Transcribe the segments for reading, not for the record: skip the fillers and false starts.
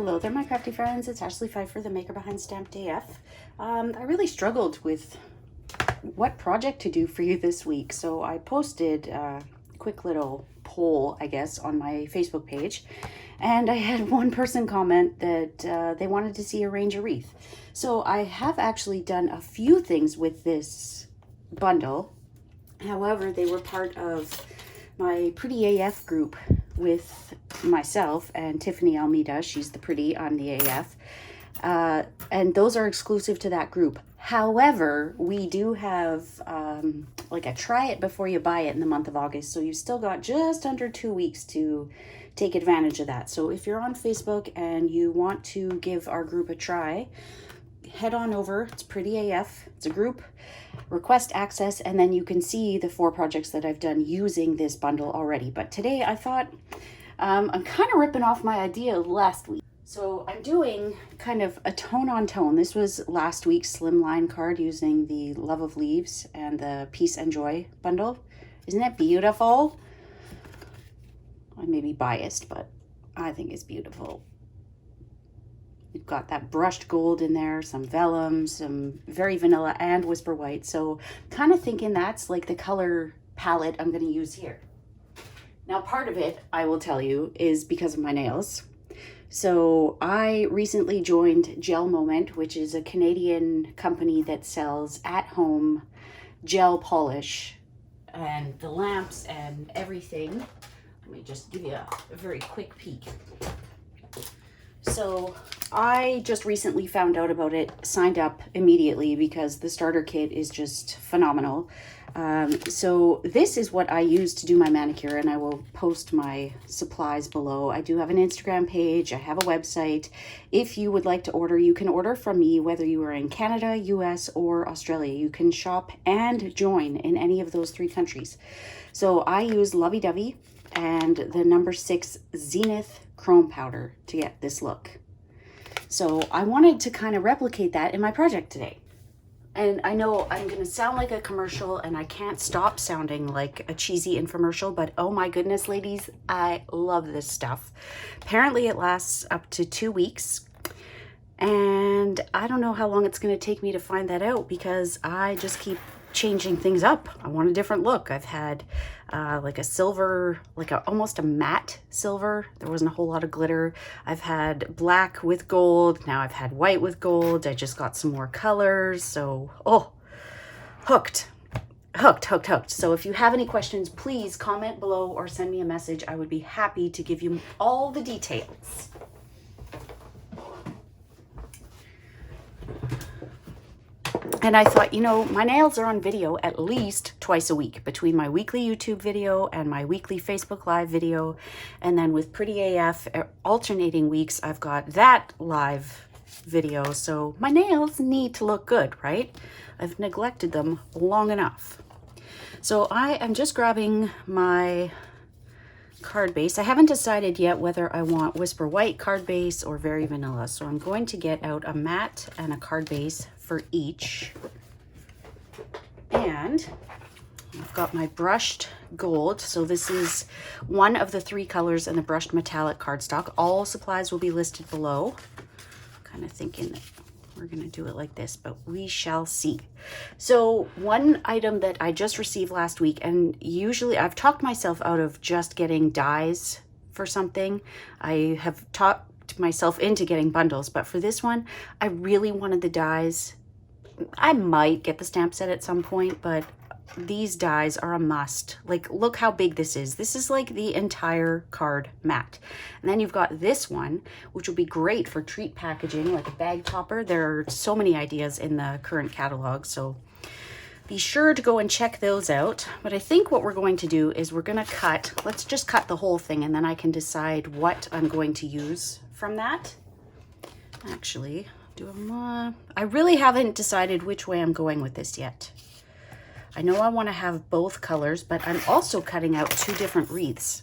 Hello there, my crafty friends. It's Ashley Pfeiffer, the maker behind Stamped AF. I really struggled with what project to do for you this week, so I posted a quick little poll, I guess, on my Facebook page, and I had one person comment that they wanted to see a range of wreath. So I have actually done a few things with this bundle. However, they were part of my Pretty AF group with myself and Tiffany Almeida. She's the Pretty, I'm the AF. And those are exclusive to that group. However, we do have like a try it before you buy it in the month of August. So you've still got just under 2 weeks to take advantage of that. So if you're on Facebook and you want to give our group a try, head on over. It's Pretty AF. It's a group. Request access, and then you can see the 4 projects that I've done using this bundle already. But today I thought I'm kind of ripping off my idea last week. So I'm doing kind of a tone on tone. This was last week's slimline card using the Love of Leaves and the Peace and Joy bundle. Isn't that beautiful? I may be biased, but I think it's beautiful. You've got that brushed gold in there, some vellum, some very vanilla and whisper white. So kind of thinking that's like the color palette I'm going to use here. Now, part of it, I will tell you, is because of my nails. So I recently joined GelMoment, which is a Canadian company that sells at-home gel polish and the lamps and everything. Let me just give you a very quick peek. So I just recently found out about it, signed up immediately because the starter kit is just phenomenal. So this is what I use to do my manicure, and I will post my supplies below. I do have an Instagram page. I have a website. If you would like to order, you can order from me, whether you are in Canada, US, or Australia. You can shop and join in any of those 3 countries. So I use Lovey Dovey and the number 6 Zenith Chrome Powder to get this look. So I wanted to kind of replicate that in my project today. And I know I'm going to sound like a commercial, and I can't stop sounding like a cheesy infomercial, but oh my goodness, ladies, I love this stuff. Apparently it lasts up to 2 weeks, and I don't know how long it's going to take me to find that out because I just keep changing things up. I want a different look. I've had like a silver, like almost a matte silver. There wasn't a whole lot of glitter. I've had black with gold. Now I've had white with gold. I just got some more colors. So, oh, hooked. So if you have any questions, please comment below or send me a message. I would be happy to give you all the details. And I thought, you know, my nails are on video at least twice a week between my weekly YouTube video and my weekly Facebook Live video. And then with Pretty AF, alternating weeks, I've got that live video. So my nails need to look good, right? I've neglected them long enough. So I am just grabbing my card base. I haven't decided yet whether I want Whisper White card base or Very Vanilla. So I'm going to get out a matte and a card base for each. And I've got my brushed gold. So this is one of the 3 colors in the brushed metallic cardstock. All supplies will be listed below. Kind of thinking that we're going to do it like this, but we shall see. So one item that I just received last week, and usually I've talked myself out of just getting dies for something. I have talked myself into getting bundles, but for this one, I really wanted the dies. I might get the stamp set at some point, but these dies are a must. Like, look how big this is. This is like the entire card mat. And then you've got this one, which will be great for treat packaging, like a bag topper. There are so many ideas in the current catalog, so be sure to go and check those out. But I think what we're going to do is we're going to cut, let's just cut the whole thing, and then I can decide what I'm going to use from that. Actually, I really haven't decided which way I'm going with this yet. I know I want to have both colors, but I'm also cutting out 2 different wreaths.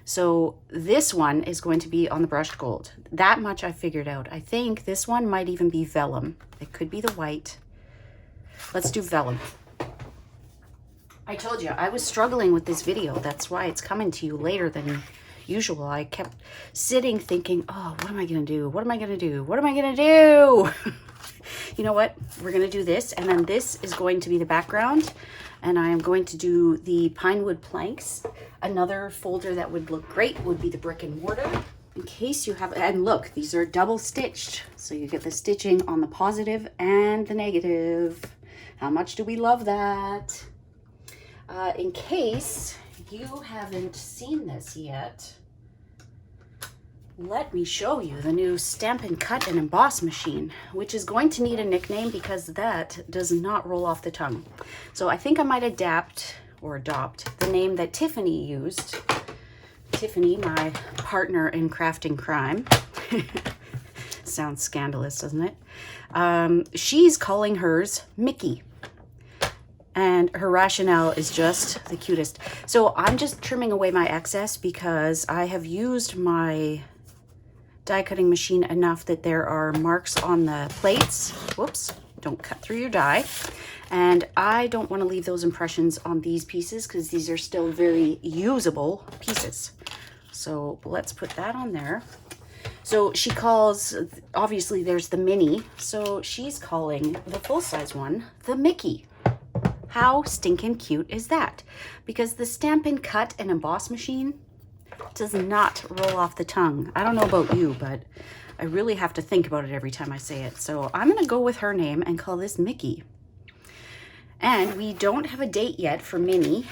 So this one is going to be on the brushed gold. That much I figured out. I think this one might even be vellum. It could be the white. Let's do vellum. I told you, I was struggling with this video. That's why it's coming to you later than usual, I kept sitting thinking, oh, what am I going to do? What am I going to do? What am I going to do? You know what? We're going to do this, and then this is going to be the background, and I am going to do the pine wood planks. Another folder that would look great would be the brick and mortar. In case you have, and look, these are double stitched, so you get the stitching on the positive and the negative. How much do we love that? In case you haven't seen this yet, let me show you the new Stampin' Cut and Emboss machine, which is going to need a nickname because that does not roll off the tongue. So I think I might adapt or adopt the name that Tiffany used. Tiffany, my partner in crafting crime. Sounds scandalous, doesn't it? She's calling hers Mickey. And her rationale is just the cutest. So I'm just trimming away my excess because I have used my die cutting machine enough that there are marks on the plates. Whoops, don't cut through your die. And I don't want to leave those impressions on these pieces because these are still very usable pieces. So let's put that on there. So she calls, obviously there's the mini, so she's calling the full-size one the Mickey. How stinking cute is that? Because the Stampin' Cut and Emboss machine does not roll off the tongue. I don't know about you, but I really have to think about it every time I say it. So I'm gonna go with her name and call this Mickey. And we don't have a date yet for Mini,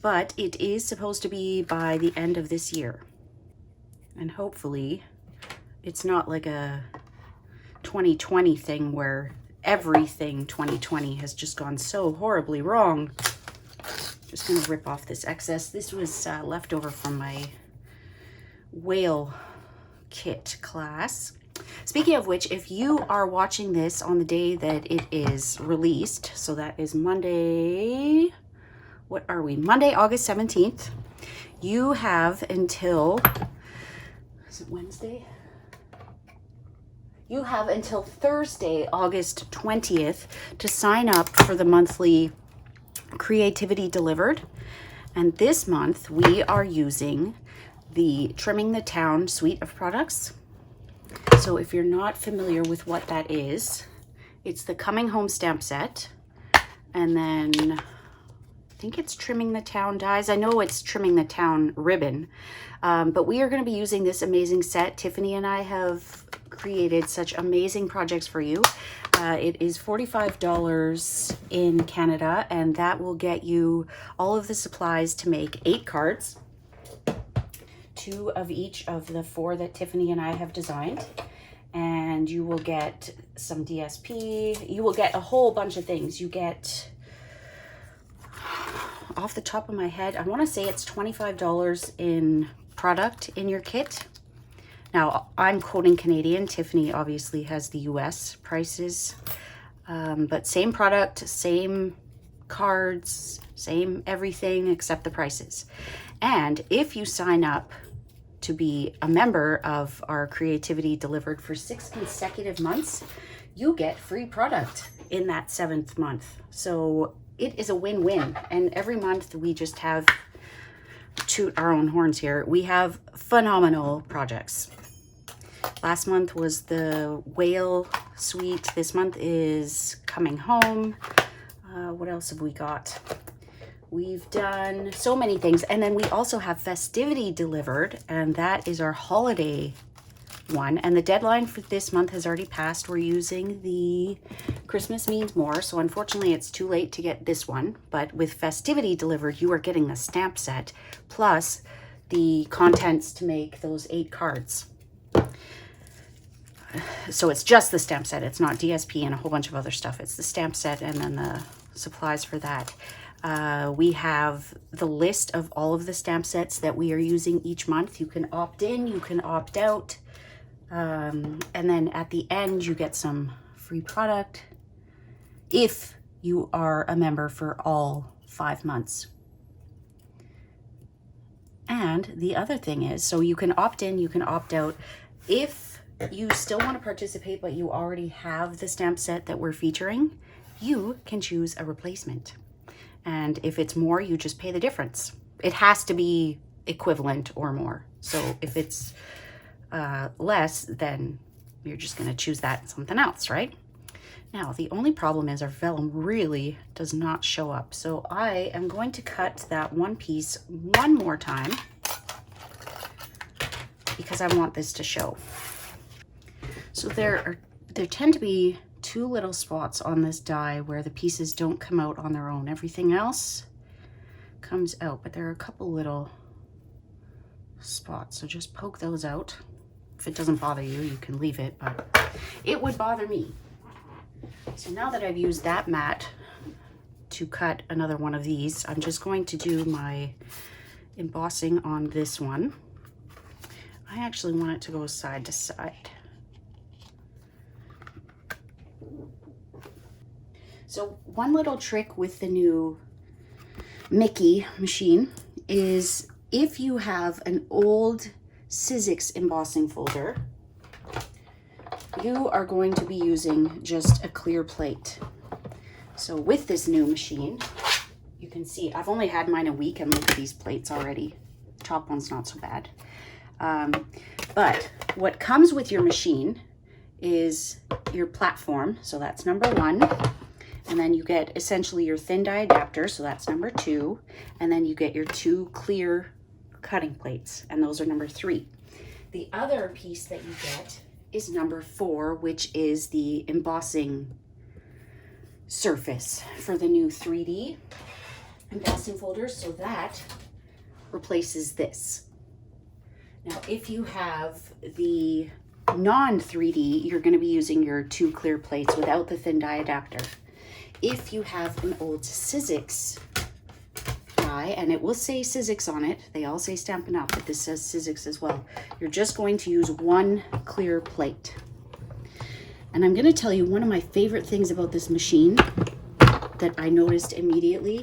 but it is supposed to be by the end of this year. And hopefully it's not like a 2020 thing where everything 2020 has just gone so horribly wrong. Just gonna rip off this excess. This was left over from my whale kit class. Speaking of which, if you are watching this on the day that it is released, so that is Monday, what are we? Monday, August 17th. You have until, is it Wednesday? You have until Thursday, August 20th to sign up for the monthly Creativity Delivered. And this month we are using the Trimming the Town suite of products. So if you're not familiar with what that is, it's the Coming Home stamp set. And then I think it's Trimming the Town dies. I know it's Trimming the Town ribbon. But we are going to be using this amazing set. Tiffany and I have created such amazing projects for you. It is $45 in Canada, and that will get you all of the supplies to make 8 cards. 2 of each of the 4 that Tiffany and I have designed. And you will get some DSP. You will get a whole bunch of things. You get, off the top of my head, I want to say it's $25 in product in your kit. Now, I'm quoting Canadian. Tiffany obviously has the US prices. But same product, same cards, same everything except the prices. And if you sign up to be a member of our Creativity Delivered for 6 consecutive months, you get free product in that 7th month. So it is a win-win. And every month we just have, toot our own horns here, we have phenomenal projects. Last month was the Whale Suite. This month is Coming Home. What else have we got? We've done so many things. And then we also have Festivity Delivered, and that is our holiday one. And the deadline for this month has already passed. We're using the Christmas Means More, so unfortunately it's too late to get this one. But with Festivity Delivered, you are getting the stamp set plus the contents to make those 8 cards. So it's just the stamp set. It's not DSP and a whole bunch of other stuff. It's the stamp set and then the supplies for that. We have the list of all of the stamp sets that we are using each month. You can opt in, you can opt out. And then at the end, you get some free product if you are a member for all 5 months. And the other thing is, so you can opt in, you can opt out. If you still want to participate, but you already have the stamp set that we're featuring, you can choose a replacement. And if it's more, you just pay the difference. It has to be equivalent or more. So if it's less, then you're just going to choose that and something else, right? Now, the only problem is our vellum really does not show up. So I am going to cut that one piece one more time because I want this to show. So there tend to be two little spots on this die where the pieces don't come out on their own. Everything else comes out, but there are a couple little spots. So just poke those out. If it doesn't bother you, you can leave it, but it would bother me. So now that I've used that mat to cut another one of these, I'm just going to do my embossing on this one. I actually want it to go side to side. So one little trick with the new Mickey machine is if you have an old Sizzix embossing folder, you are going to be using just a clear plate. So with this new machine, you can see I've only had mine a week and look at these plates already. Top one's not so bad. But what comes with your machine is your platform. So that's number one. And then you get essentially your thin die adapter. So that's number two. And then you get your two clear cutting plates. And those are number three. The other piece that you get is number four, which is the embossing surface for the new 3D embossing folder. So that replaces this. Now, if you have the non-3D, you're going to be using your two clear plates without the thin die adapter. If you have an old Sizzix die, and it will say Sizzix on it, they all say Stampin' Up, but this says Sizzix as well, you're just going to use one clear plate. And I'm going to tell you one of my favorite things about this machine that I noticed immediately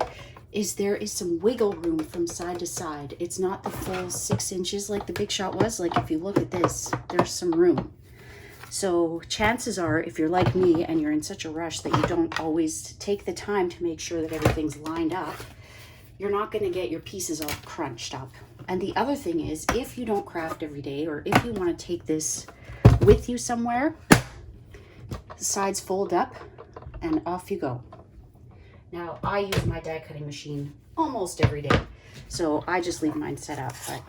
is there is some wiggle room from side to side. It's not the full 6 inches like the Big Shot was. Like if you look at this, there's some room. So chances are, if you're like me and you're in such a rush that you don't always take the time to make sure that everything's lined up, you're not going to get your pieces all crunched up. And the other thing is, if you don't craft every day, or if you want to take this with you somewhere, the sides fold up and off you go. Now, I use my die cutting machine almost every day, so I just leave mine set up, but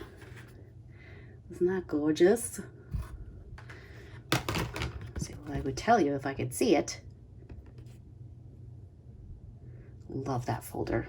isn't that gorgeous? So, well, I would tell you if I could see it. Love that folder.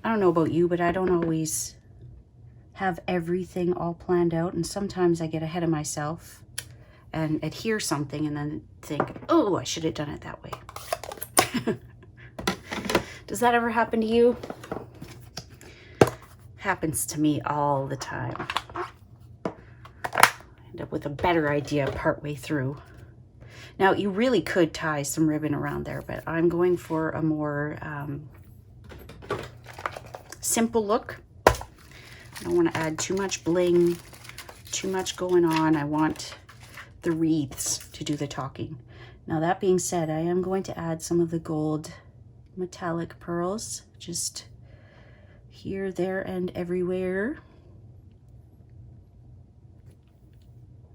I don't know about you, but I don't always have everything all planned out, and sometimes I get ahead of myself and adhere something and then think, oh, I should have done it that way. Does that ever happen to you? Happens to me all the time. I end up with a better idea partway through. Now, you really could tie some ribbon around there, but I'm going for a more simple look. I don't want to add too much bling, too much going on. I want the wreaths to do the talking. Now, that being said, I am going to add some of the gold metallic pearls, just here, there, and everywhere.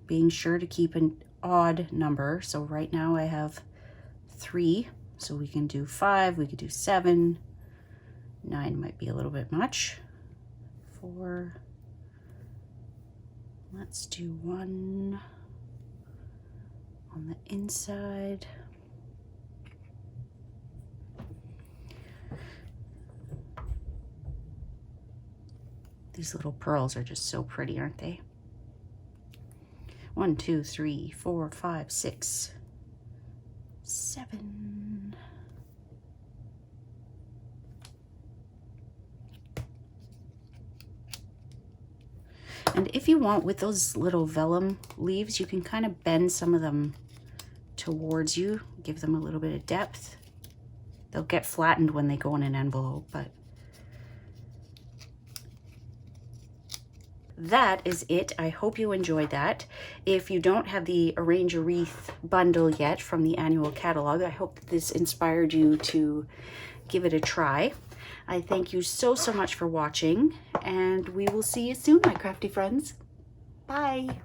Being sure to keep an odd number. So right now I have 3, so we can do 5, we could do 7, 9 might be a little bit much, 4, Let's do one on the inside. These little pearls are just so pretty, aren't they? 1, 2, 3, 4, 5, 6, 7. And if you want, with those little vellum leaves, you can kind of bend some of them towards you, give them a little bit of depth. They'll get flattened when they go in an envelope, but that is it. I hope you enjoyed that. If you don't have the Arrange a Wreath bundle yet from the annual catalog, I hope that this inspired you to give it a try. I thank you so much for watching, and we will see you soon, my crafty friends. Bye.